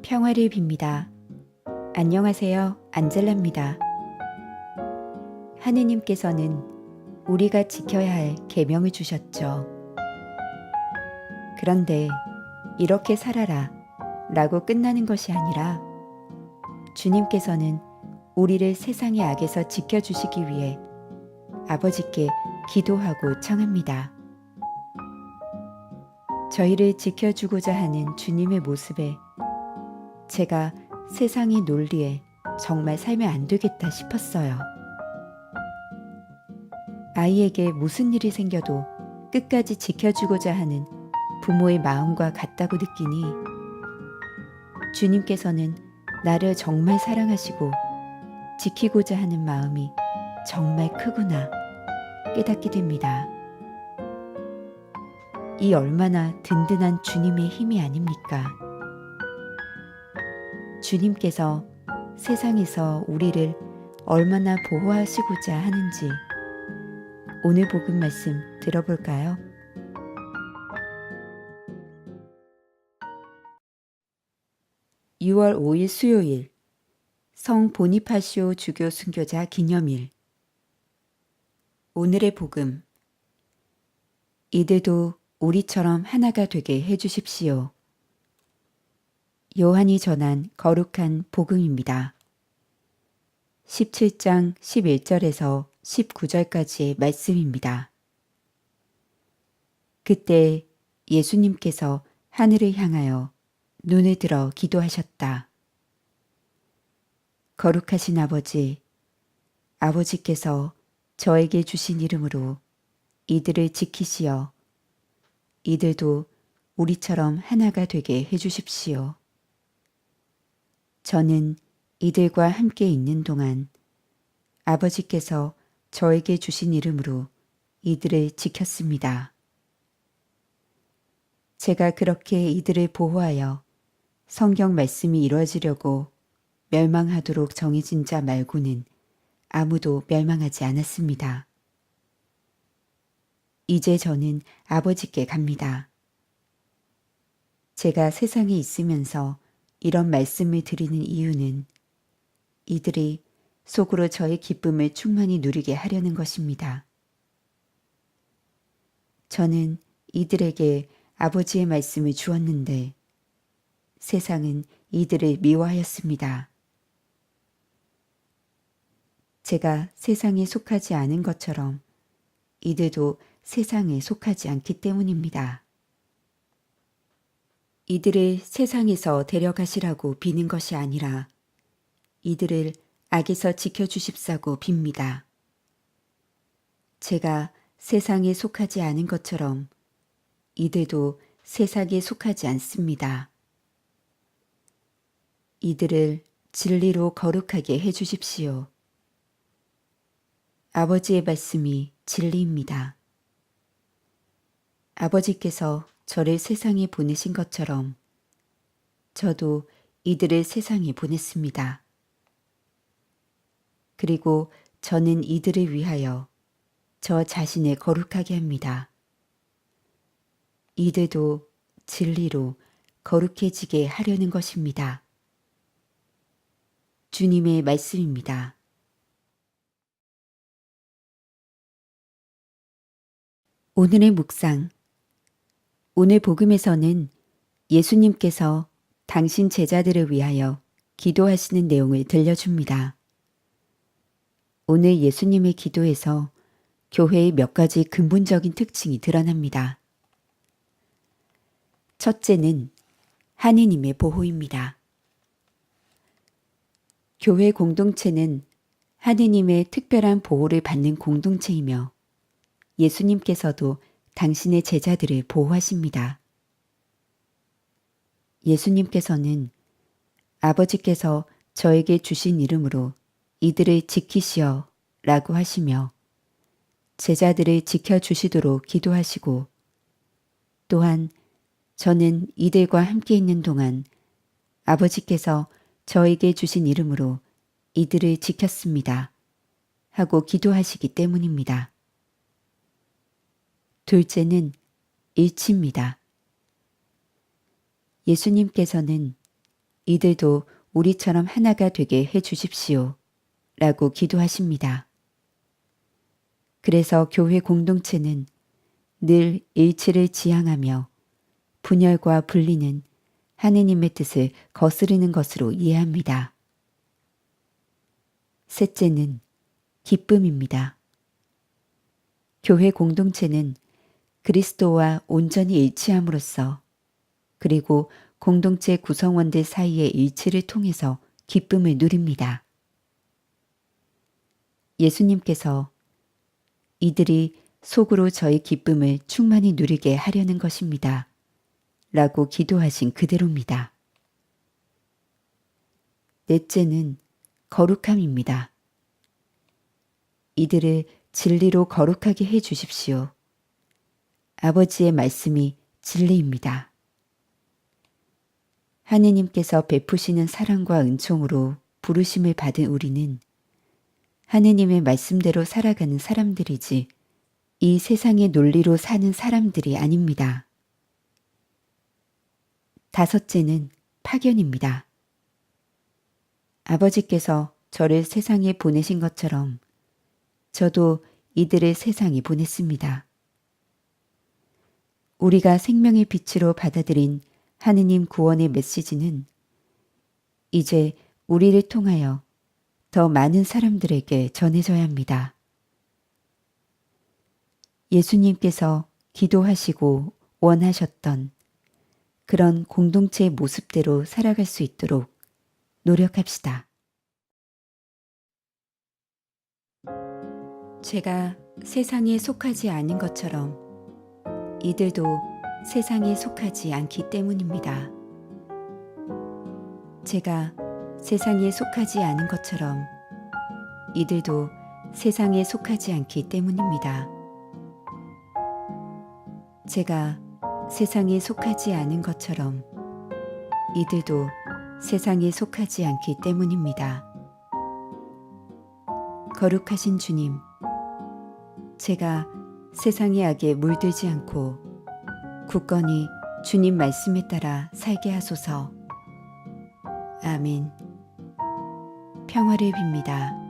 평화를 빕니다. 안녕하세요. 안젤라입니다. 하느님께서는 우리가 지켜야 할 계명을 주셨죠. 그런데 이렇게 살아라 라고 끝나는 것이 아니라 주님께서는 우리를 세상의 악에서 지켜주시기 위해 아버지께 기도하고 청합니다. 저희를 지켜주고자 하는 주님의 모습에 제가 세상의 논리에 정말 살면 안 되겠다 싶었어요. 아이에게 무슨 일이 생겨도 끝까지 지켜주고자 하는 부모의 마음과 같다고 느끼니 주님께서는 나를 정말 사랑하시고 지키고자 하는 마음이 정말 크구나 깨닫게 됩니다. 이 얼마나 든든한 주님의 힘이 아닙니까? 주님께서 세상에서 우리를 얼마나 보호하시고자 하는지 오늘 복음 말씀 들어볼까요? (6월 5일) 수요일 성 보니파시오 주교 순교자 기념일. 오늘의 복음. 이들도 우리처럼 하나가 되게 해주십시오. 요한이 전한 거룩한 복음입니다. 17장 11절에서 19절까지의 말씀입니다. 그때 예수님께서 하늘을 향하여 눈을 들어 기도하셨다. 거룩하신 아버지, 아버지께서 저에게 주신 이름으로 이들을 지키시어 이들도 우리처럼 하나가 되게 해주십시오. 저는 이들과 함께 있는 동안 아버지께서 저에게 주신 이름으로 이들을 지켰습니다. 제가 그렇게 이들을 보호하여 성경 말씀이 이루어지려고 멸망하도록 정해진 자 말고는 아무도 멸망하지 않았습니다. 이제 저는 아버지께 갑니다. 제가 세상에 있으면서 이런 말씀을 드리는 이유는 이들이 속으로 저의 기쁨을 충만히 누리게 하려는 것입니다. 저는 이들에게 아버지의 말씀을 주었는데 세상은 이들을 미워하였습니다. 제가 세상에 속하지 않은 것처럼 이들도 세상에 속하지 않기 때문입니다. 이들을 세상에서 데려가시라고 비는 것이 아니라 이들을 악에서 지켜주십사고 빕니다. 제가 세상에 속하지 않은 것처럼 이들도 세상에 속하지 않습니다. 이들을 진리로 거룩하게 해주십시오. 아버지의 말씀이 진리입니다. 아버지께서 저를 세상에 보내신 것처럼 저도 이들을 세상에 보냈습니다. 그리고 저는 이들을 위하여 저 자신을 거룩하게 합니다. 이들도 진리로 거룩해지게 하려는 것입니다. 주님의 말씀입니다. 오늘의 묵상. 오늘 복음에서는 예수님께서 당신 제자들을 위하여 기도하시는 내용을 들려줍니다. 오늘 예수님의 기도에서 교회의 몇 가지 근본적인 특징이 드러납니다. 첫째는 하느님의 보호입니다. 교회 공동체는 하느님의 특별한 보호를 받는 공동체이며 예수님께서도 당신의 제자들을 보호하십니다. 예수님께서는 아버지께서 저에게 주신 이름으로 이들을 지키시어 라고 하시며 제자들을 지켜주시도록 기도하시고 또한 저는 이들과 함께 있는 동안 아버지께서 저에게 주신 이름으로 이들을 지켰습니다. 하고 기도하시기 때문입니다. 둘째는 일치입니다. 예수님께서는 이들도 우리처럼 하나가 되게 해 주십시오. 라고 기도하십니다. 그래서 교회 공동체는 늘 일치를 지향하며 분열과 분리는 하느님의 뜻을 거스르는 것으로 이해합니다. 셋째는 기쁨입니다. 교회 공동체는 그리스도와 온전히 일치함으로써 그리고 공동체 구성원들 사이의 일치를 통해서 기쁨을 누립니다. 예수님께서 이들이 속으로 저의 기쁨을 충만히 누리게 하려는 것입니다. 라고 기도하신 그대로입니다. 넷째는 거룩함입니다. 이들을 진리로 거룩하게 해 주십시오. 아버지의 말씀이 진리입니다. 하느님께서 베푸시는 사랑과 은총으로 부르심을 받은 우리는 하느님의 말씀대로 살아가는 사람들이지 이 세상의 논리로 사는 사람들이 아닙니다. 다섯째는 파견입니다. 아버지께서 저를 세상에 보내신 것처럼 저도 이들을 세상에 보냈습니다. 우리가 생명의 빛으로 받아들인 하느님 구원의 메시지는 이제 우리를 통하여 더 많은 사람들에게 전해져야 합니다. 예수님께서 기도하시고 원하셨던 그런 공동체의 모습대로 살아갈 수 있도록 노력합시다. 제가 세상에 속하지 않은 것처럼 이들도 세상에 속하지 않기 때문입니다. 제가 세상에 속하지 않은 것처럼 이들도 세상에 속하지 않기 때문입니다. 제가 세상에 속하지 않은 것처럼 이들도 세상에 속하지 않기 때문입니다. 거룩하신 주님, 제가 세상의 악에 물들지 않고 굳건히 주님 말씀에 따라 살게 하소서. 아멘. 평화를 빕니다.